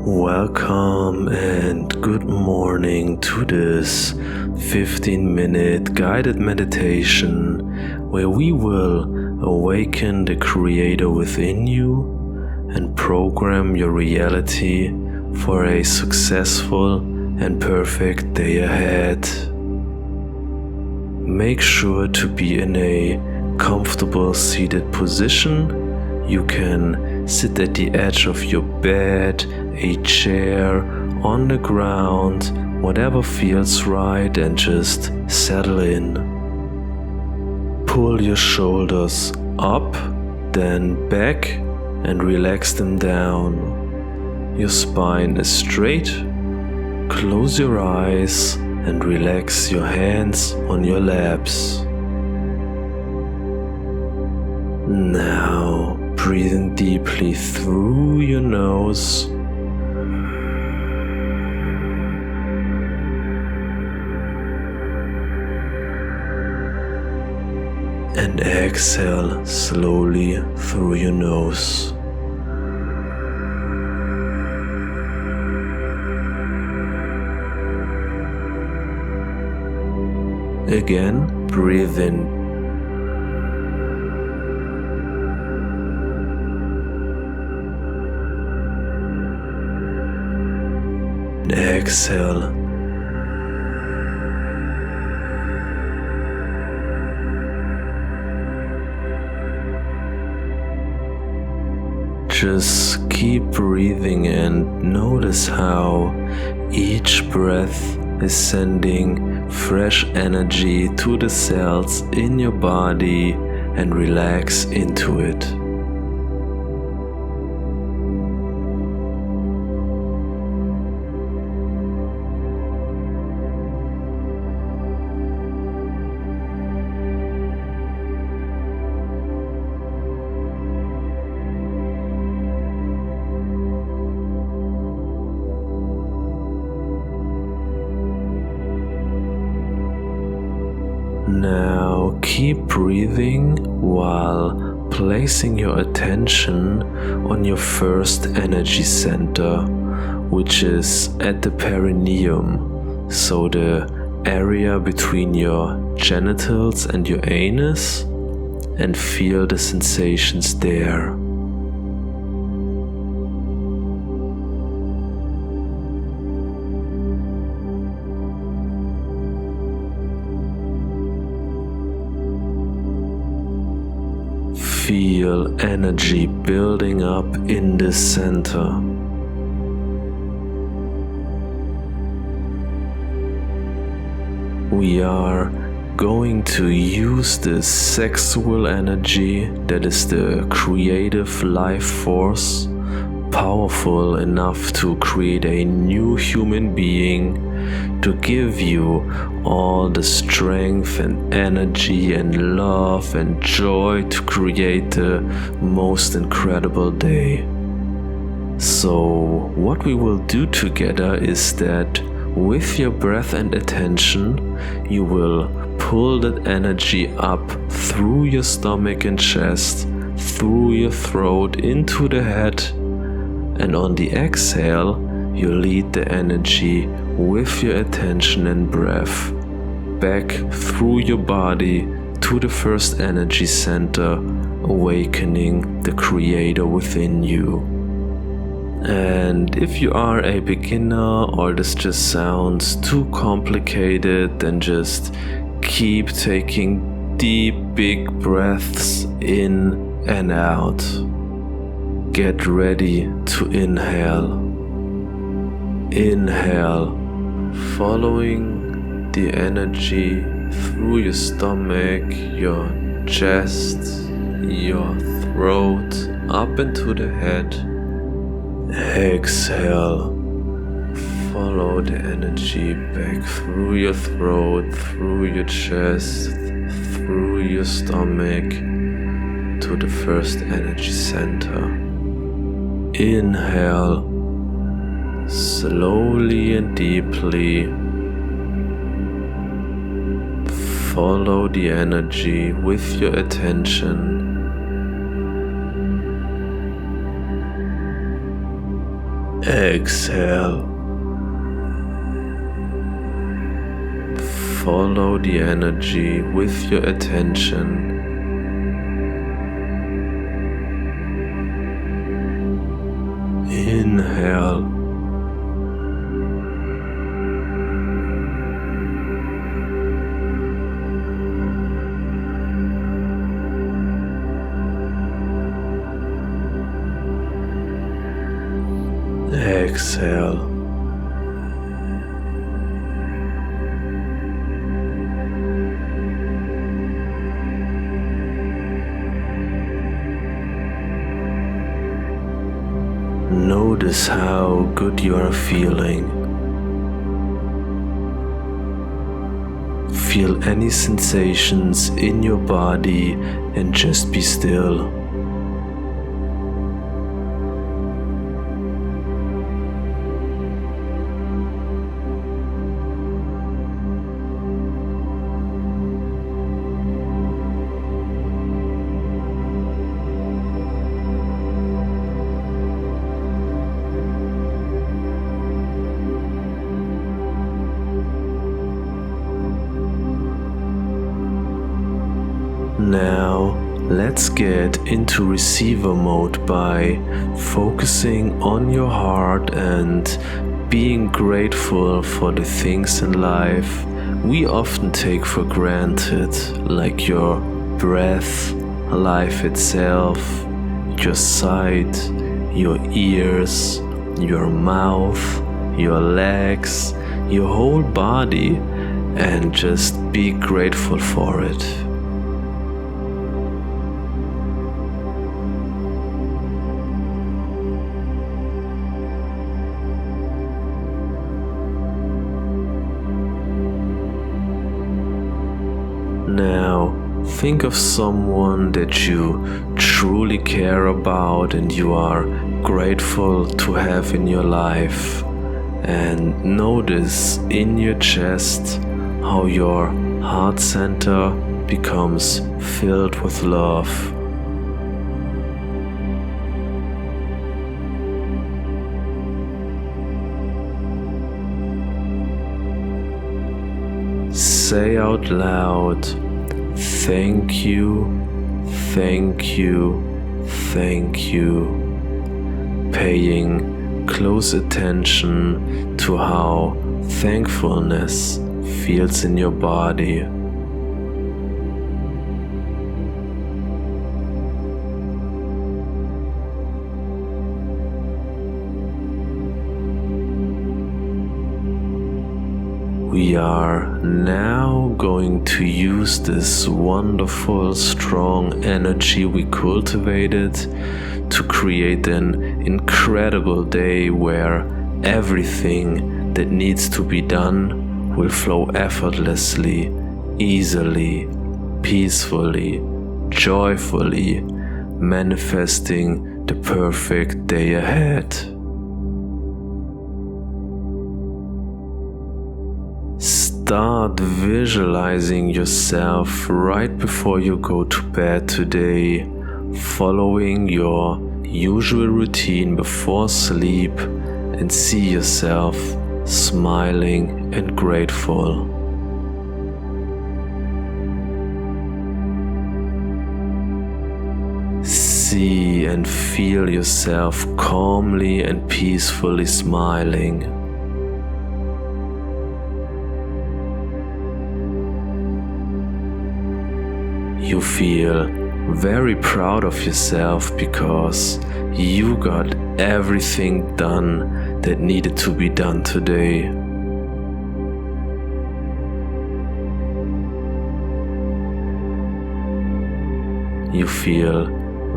Welcome and good morning to this 15-minute guided meditation where we will awaken the creator within you and program your reality for a successful and perfect day ahead. Make sure to be in a comfortable seated position. You can sit at the edge of your bed, a chair, on the ground, whatever feels right, and just settle in. Pull your shoulders up, then back, and relax them down. Your spine is straight. Close your eyes and relax your hands on your laps. Now, breathing deeply through your nose and exhale slowly through your nose. Again, breathe in. Exhale. Just keep breathing and notice how each breath is sending fresh energy to the cells in your body and relax into it. Now keep breathing while placing your attention on your first energy center, which is at the perineum, so the area between your genitals and your anus, and feel the sensations there. Feel energy building up in the center. We are going to use this sexual energy that is the creative life force, powerful enough to create a new human being, to give you all the strength and energy and love and joy to create the most incredible day. So what we will do together is that with your breath and attention, you will pull that energy up through your stomach and chest, through your throat, into the head, and on the exhale, you lead the energy with your attention and breath back through your body to the first energy center, awakening the creator within you. And if you are a beginner or this just sounds too complicated, then just keep taking deep, big breaths in and out. Get ready to inhale. Inhale, following the energy through your stomach, your chest, your throat, up into the head. Exhale, follow the energy back through your throat, through your chest, through your stomach, to the first energy center. Inhale, slowly and deeply. Follow the energy with your attention. Exhale. Follow the energy with your attention. Inhale. Exhale. Notice how good you are feeling. Feel any sensations in your body and just be still. Now, let's get into receiver mode by focusing on your heart and being grateful for the things in life we often take for granted, like your breath, life itself, your sight, your ears, your mouth, your legs, your whole body, and just be grateful for it. Now, think of someone that you truly care about and you are grateful to have in your life, and notice in your chest how your heart center becomes filled with love. Say out loud, thank you, thank you, thank you, paying close attention to how thankfulness feels in your body. We are now going to use this wonderful, strong energy we cultivated to create an incredible day where everything that needs to be done will flow effortlessly, easily, peacefully, joyfully, manifesting the perfect day ahead. Start visualizing yourself right before you go to bed today, following your usual routine before sleep, and see yourself smiling and grateful. See and feel yourself calmly and peacefully smiling. You feel very proud of yourself because you got everything done that needed to be done today. You feel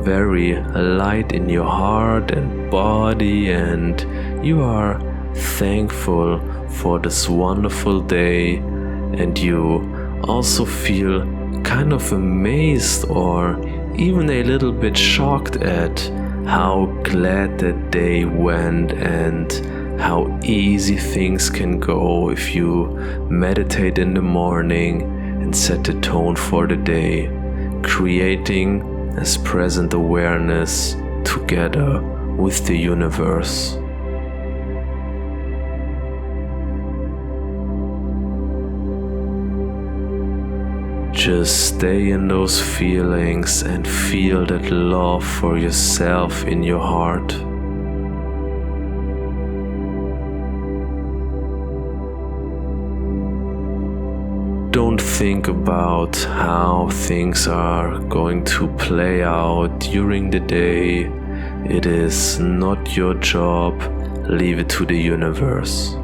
very light in your heart and body, and you are thankful for this wonderful day, and you also feel kind of amazed or even a little bit shocked at how glad that day went and how easy things can go if you meditate in the morning and set the tone for the day, creating this present awareness together with the universe. Just stay in those feelings and feel that love for yourself in your heart. Don't think about how things are going to play out during the day. It is not your job. Leave it to the universe.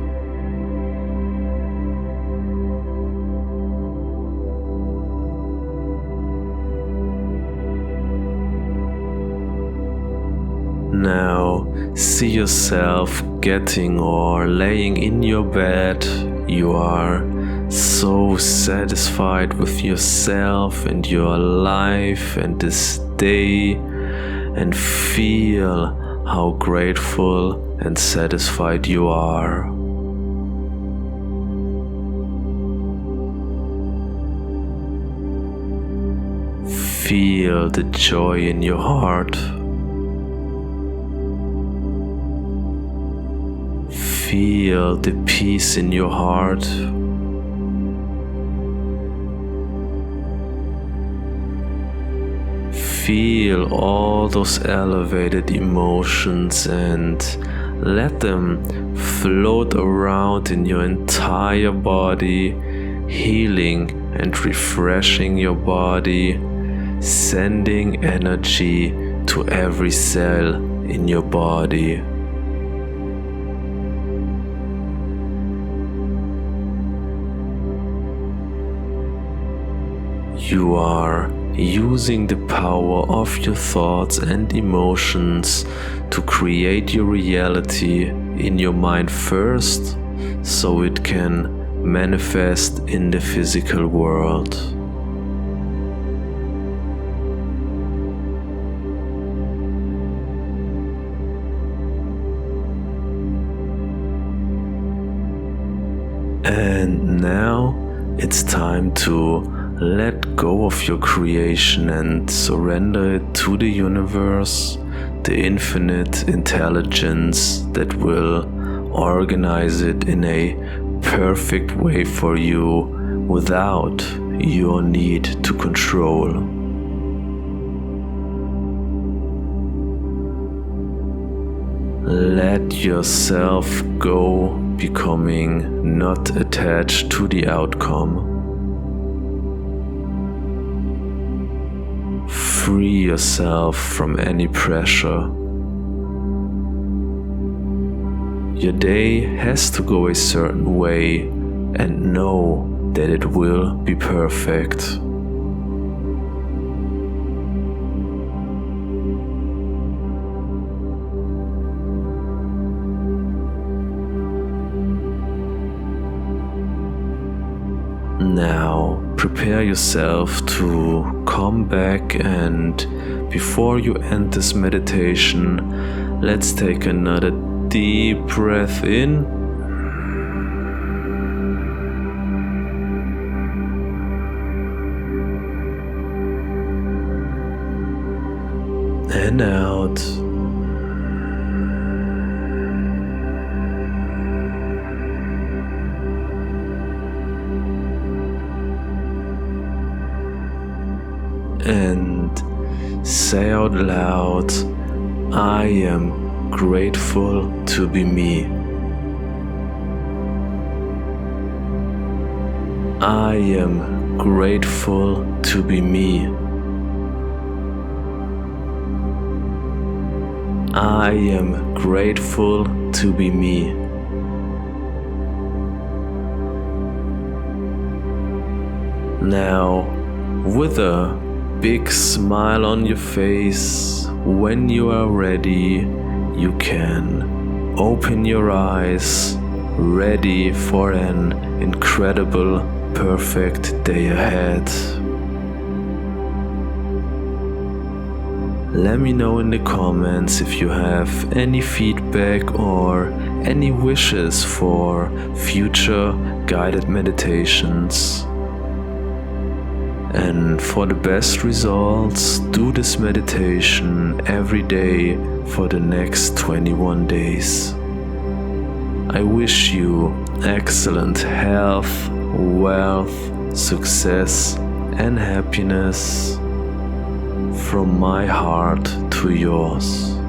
Now, see yourself getting or laying in your bed. You are so satisfied with yourself and your life and this day, and feel how grateful and satisfied you are. Feel the joy in your heart. Feel the peace in your heart. Feel all those elevated emotions and let them float around in your entire body, healing and refreshing your body, sending energy to every cell in your body. You are using the power of your thoughts and emotions to create your reality in your mind first, so it can manifest in the physical world. And now it's time to let go of your creation and surrender it to the universe, the infinite intelligence that will organize it in a perfect way for you without your need to control. Let yourself go, becoming not attached to the outcome. Free yourself from any pressure. Your day has to go a certain way, and know that it will be perfect. Now, prepare yourself to come back, and before you end this meditation, let's take another deep breath in. And out. And say out loud, I am grateful to be me. I am grateful to be me. I am grateful to be me. Now, with a big smile on your face, when you are ready, you can open your eyes, ready for an incredible, perfect day ahead. Let me know in the comments if you have any feedback or any wishes for future guided meditations. And for the best results, do this meditation every day for the next 21 days. I wish you excellent health, wealth, success, and happiness from my heart to yours.